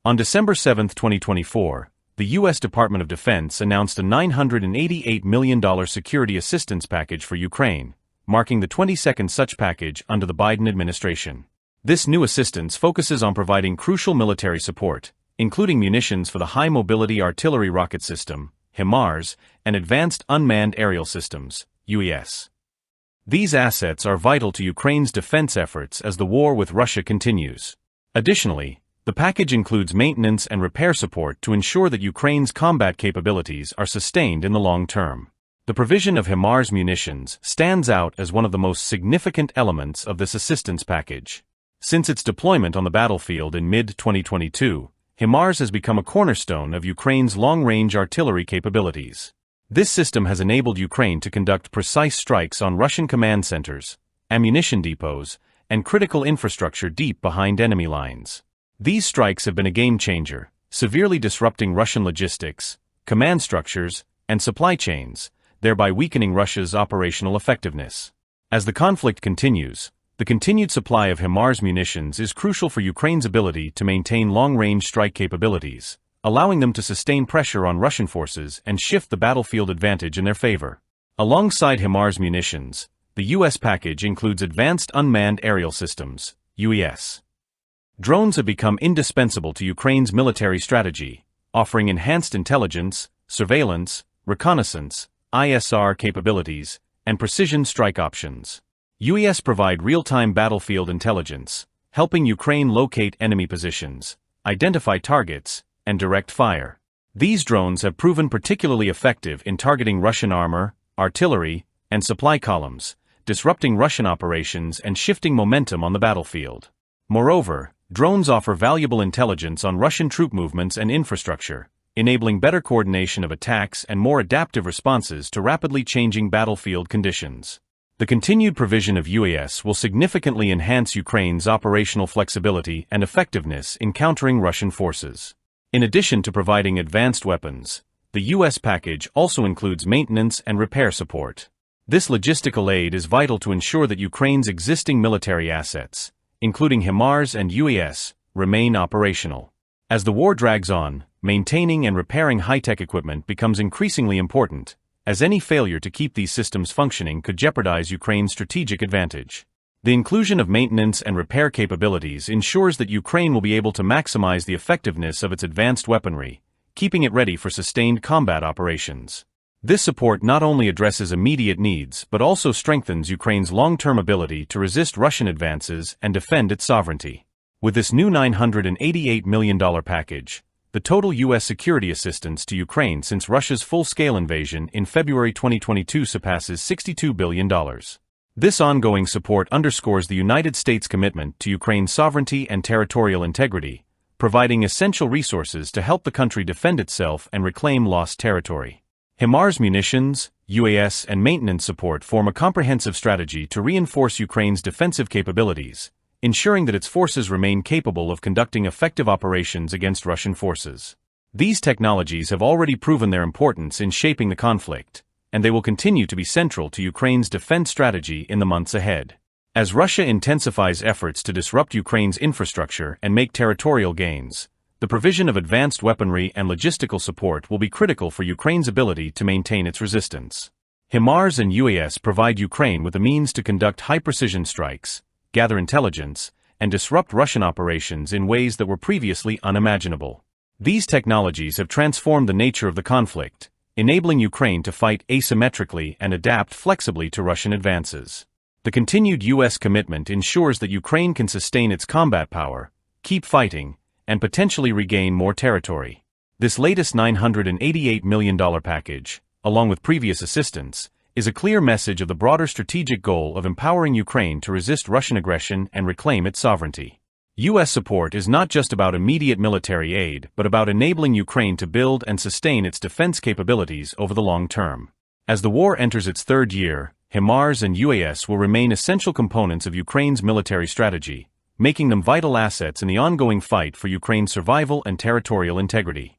On December 7, 2024, the U.S. Department of Defense announced a $988 million security assistance package for Ukraine, marking the 22nd such package under the Biden administration. This new assistance focuses on providing crucial military support, including munitions for the High Mobility Artillery Rocket System, HIMARS, and Advanced Unmanned Aerial Systems, UAS. These assets are vital to Ukraine's defense efforts as the war with Russia continues. Additionally, the package includes maintenance and repair support to ensure that Ukraine's combat capabilities are sustained in the long term. The provision of HIMARS munitions stands out as one of the most significant elements of this assistance package. Since its deployment on the battlefield in mid-2022, HIMARS has become a cornerstone of Ukraine's long-range artillery capabilities. This system has enabled Ukraine to conduct precise strikes on Russian command centers, ammunition depots, and critical infrastructure deep behind enemy lines. These strikes have been a game-changer, severely disrupting Russian logistics, command structures, and supply chains, thereby weakening Russia's operational effectiveness. As the conflict continues, the continued supply of HIMARS munitions is crucial for Ukraine's ability to maintain long-range strike capabilities, allowing them to sustain pressure on Russian forces and shift the battlefield advantage in their favor. Alongside HIMARS munitions, the U.S. package includes Advanced Unmanned Aerial Systems, UAS. Drones have become indispensable to Ukraine's military strategy, offering enhanced intelligence, surveillance, reconnaissance, ISR capabilities, and precision strike options. UAS provide real-time battlefield intelligence, helping Ukraine locate enemy positions, identify targets, and direct fire. These drones have proven particularly effective in targeting Russian armor, artillery, and supply columns, disrupting Russian operations and shifting momentum on the battlefield. Moreover, drones offer valuable intelligence on Russian troop movements and infrastructure, enabling better coordination of attacks and more adaptive responses to rapidly changing battlefield conditions. The continued provision of UAS will significantly enhance Ukraine's operational flexibility and effectiveness in countering Russian forces. In addition to providing advanced weapons, the U.S. package also includes maintenance and repair support. This logistical aid is vital to ensure that Ukraine's existing military assets, including HIMARS and UAS, remain operational. As the war drags on, maintaining and repairing high-tech equipment becomes increasingly important, as any failure to keep these systems functioning could jeopardize Ukraine's strategic advantage. The inclusion of maintenance and repair capabilities ensures that Ukraine will be able to maximize the effectiveness of its advanced weaponry, keeping it ready for sustained combat operations. This support not only addresses immediate needs but also strengthens Ukraine's long-term ability to resist Russian advances and defend its sovereignty. With this new $988 million package, the total U.S. security assistance to Ukraine since Russia's full-scale invasion in February 2022 surpasses $62 billion. This ongoing support underscores the United States' commitment to Ukraine's sovereignty and territorial integrity, providing essential resources to help the country defend itself and reclaim lost territory. HIMARS munitions, UAS, and maintenance support form a comprehensive strategy to reinforce Ukraine's defensive capabilities, ensuring that its forces remain capable of conducting effective operations against Russian forces. These technologies have already proven their importance in shaping the conflict, and they will continue to be central to Ukraine's defense strategy in the months ahead. As Russia intensifies efforts to disrupt Ukraine's infrastructure and make territorial gains, the provision of advanced weaponry and logistical support will be critical for Ukraine's ability to maintain its resistance. HIMARS and UAS provide Ukraine with the means to conduct high-precision strikes, gather intelligence, and disrupt Russian operations in ways that were previously unimaginable. These technologies have transformed the nature of the conflict, enabling Ukraine to fight asymmetrically and adapt flexibly to Russian advances. The continued U.S. commitment ensures that Ukraine can sustain its combat power, keep fighting, and potentially regain more territory. This latest $988 million package, along with previous assistance, is a clear message of the broader strategic goal of empowering Ukraine to resist Russian aggression and reclaim its sovereignty. U.S. support is not just about immediate military aid but about enabling Ukraine to build and sustain its defense capabilities over the long term. As the war enters its third year, HIMARS and UAS will remain essential components of Ukraine's military strategy, making them vital assets in the ongoing fight for Ukraine's survival and territorial integrity.